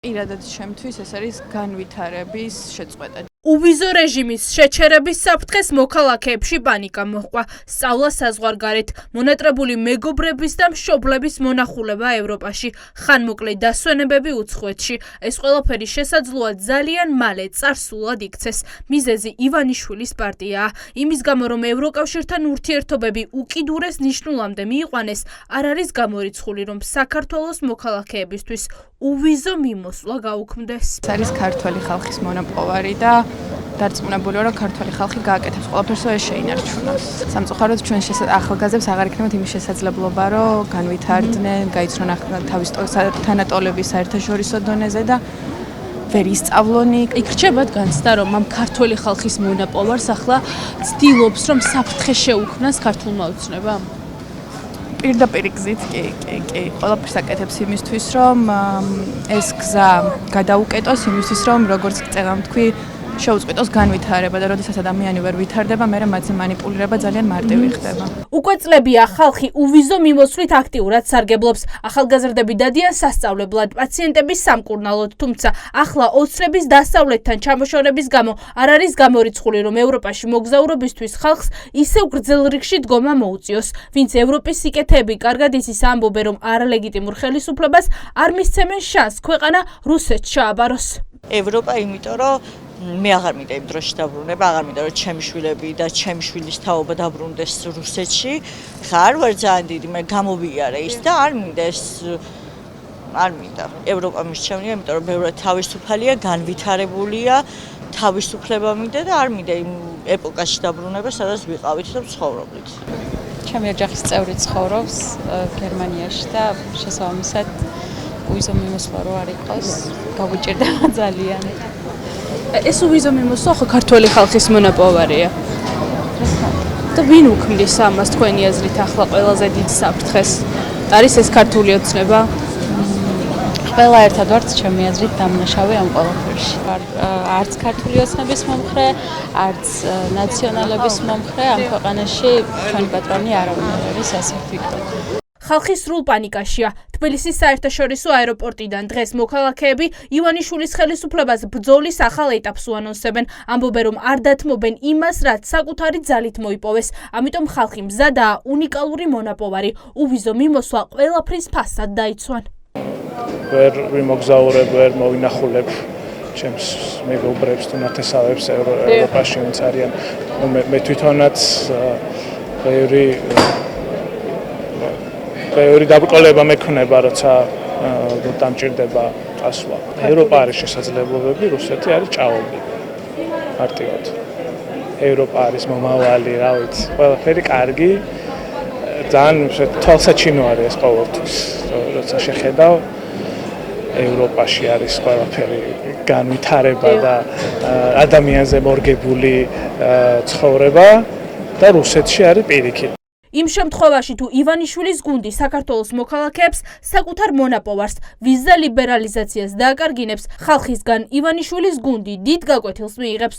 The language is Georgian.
პირადად ჩემთვის ეს არის განვითარების შეწყვეტა. უვიზო რეჟიმის შეჩერების საფრთხეს მოქალაქეებში პანიკა მოჰყვა, სწავლა საზღვარგარეთ, მონატრებული მეგობრების და მშობლების მონახულება ევროპაში, ხანმოკლე დასვენებები უცხოეთში. ეს ყველაფერი შესაძლოა ძალიან მალე წარსულად იქცეს. მიზეზი ივანიშვილის პარტიაა. იმის გამო, რომ ევროკავშირთან ურთიერთობები უკიდურეს ნიშნულამდე მიიყვანეს, არ არის გამორიცხული, რომ საქართველოს მოქალაქეებისთვის უვიზო მიმოსვლა გაუქმდეს. ეს არის ქართველი ხალხის მონოპოვარი და დარწმუნებული ვარ, რომ ქართველი ხალხი გააკეთებს ყველაფერს, რომ ეს შეინარჩუნოს. სამწუხაროდ ჩვენ ახალგაზრდებს აღარ იქნებათ იმის შესაძლებლობა, რომ განვითარდნენ, გაიცნონ თავის თანატოლების საერთაშორისო დონეზე და ვერ ისწავლონი. იქ რჩებათ განცდა, რომ ამ ქართველი ხალხის მონოპოვარს ახლა ცდილობს, რომ საფრთხე შეუქმნას ქართულმა ოცნებამ. პირდაპირ გზით კი, ყველაფერს აკეთებს იმისთვის, რომ ეს გზა გადაუკეტოს, იმისთვის, რომ როგორც წეგამ თქვი, შეუწყვეტოს განვითარება და როდესაც ადამიანი ვერ ვითარდება, მერე მათზე манипуლირება ძალიან მარტივი ხდება. უკვე წლებია ხალხი უვიზო მიმოსვლით აქტიურად სარგებლობს. ახალგაზრდები დადიან სასწავლებლად, პაციენტები სამკურნალოდ, თუმცა ახლა ოცნების დასავლეთთან ჩამოშორების გამო არ არის გამორიცხული, რომ ევროპაში მოგზაურობისთვის ხალხს ისევ გრძელ რიგში დგომა მოუწიოს. ვინც ევროპის სიკეთეები კარგად იცის, ამბობენ, რომ არალეგიტიმურ ხელისუფლებას არ მისცემენ შანსს ქვეყანა რუსეთს ჩააბაროს. ევროპა, იმიტომ რომ მე აღარ მინდა იმ დროში დაბრუნება, აღარ მინდა რომ ჩემი შვილები და ჩემი შვილის თაობა დაბრუნდეს რუსეთში. ხარ ვარ ძალიან დიდი, მე გამოვიარე ის და არ მინდა ეს არ მინდა. ევროპა მისჩევნია, იმიტომ რომ ბევრად თავისუფალია, განვითარებულია, თავისუფლება მინდა და არ მინდა იმ ეპოქაში დაბრუნება, სადაც ვიყავით და ვცხოვრობდით. ჩემი ოჯახის წევრი ცხოვრობს გერმანიაში და შესაბამისად უვიზო მიმოსვლა რო არ იყოს, გავუჭირდება ძალიან. ეს უვიზო მიმოსვლა ხო ქართველი ხალხის მონოპოვარია. და ვინ უქმნის ამას თქვენი აზრით ახლა ყველაზე დიდ საფრთხეს? არის ეს ქართული ოცნება? ყველა ერთად ვართ ჩემი აზრით დამნაშავე ამ ყველაფერში. არც ქართული ოცნების მომხრე, არც ნაციონალების მომხრე ამ ქვეყანაში ჩვენი პატრონი არავინ არ არის, ასე ვფიქრობ. ხალხი სრულ პანიკაშია. თბილისის საერთაშორისო აეროპორტიდან დღეს მოქალაქეები ივანიშვილის ხელისუფლებას ბრძოლის ახალ ეტაპს უანონსებენ. ამბობენ, რომ არ დათმობენ იმას, რაც საკუთარი ძალით მოიპოვეს. ამიტომ ხალხი მზადაა უნიკალური მონოპოვარი, უვიზო მიმოსვლა ყველაფრის ფასად დაიცვან. ვერ ვიმოგზაურებ, ვერ მოვინახულებ ჩემს მეგობრებს თუ ნათესავებს ევროპაში, ვინც არიან. მე თვითონაც ბევრი დაბრკოლება მექნება, როცა დამჭირდება წასვლა. ევროპა არის შესაძლებლობები, რუსეთი არის ჭაობი. მარტივად. ევროპა არის მომავალი, რა ვიცი, ყველაფერი კარგი. ძალიან თვალსაჩინო არის ეს ყოველთვის. როცა შეხედავ, ევროპაში არის ყველაფერი განვითარება და ადამიანზე მორგებული ცხოვრება და რუსეთში არის პირიქით. იმ შემთხვევაში, თუ ივანიშვილის გუნდი საქართველოს მოქალაქეებს საკუთარ მონოპოვარს, ვიზა ლიბერალიზაციას დააკარგინებს, ხალხისგან ივანიშვილის გუნდი დიდ გაკვეთილს მიიღებს.